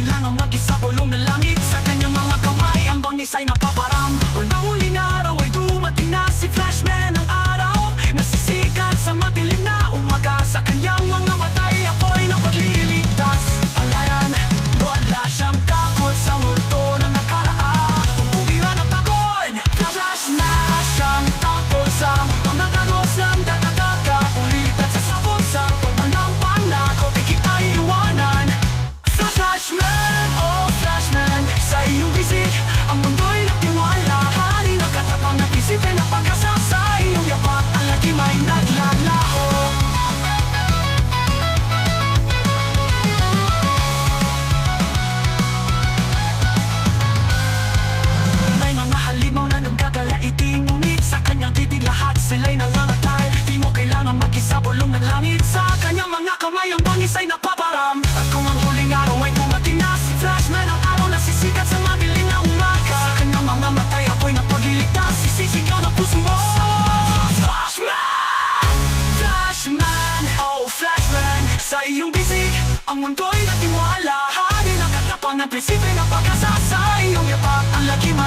kailangang mag-isa bulong na langit. Sa kanyang mga kamay ang bangis ay napaparam. Unang huling araw ay dumating na si Flashman. Ang araw nasisikat sa madilim na umaga. Sa kanyang mga matay ako'y napagliligtas. Palayan, wala siyang takot sa multo na nakaraan. Upugiran ang pagod, Flash na siyang takot sa mga danos ng dagataka. Ulitan sa sabon sa pagmanampan na ako di kita iwanan. Flashman, oh Flashman, sa iyong bisig ang mundo'y nagtiwala. Hari na katapang at isipin ang pag-asa sa iyong yapak. Ang lagim ay naglalaho. May mga halimaw na nagkakalaiting, ngunit sa kanyang titig lahat sila'y nangangatal. Di mo kailangan mag-isa, bulong ng langit. Sa kanyang mga kamay ang bangis ay napaparam. At kung ang huling araw ay dumating na si Flashman, ang araw nasisikat sa madilim na umaga. Sa kanyang mga matay ako'y napagliligtas. Sisisigaw ng puso mo, Flashman! Flashman, oh Flashman, sa iyong bisig ang mundo'y natiwala. Hari na katapang ng prinsipyo ng pag-asa sa iyong yapak. Ang lagim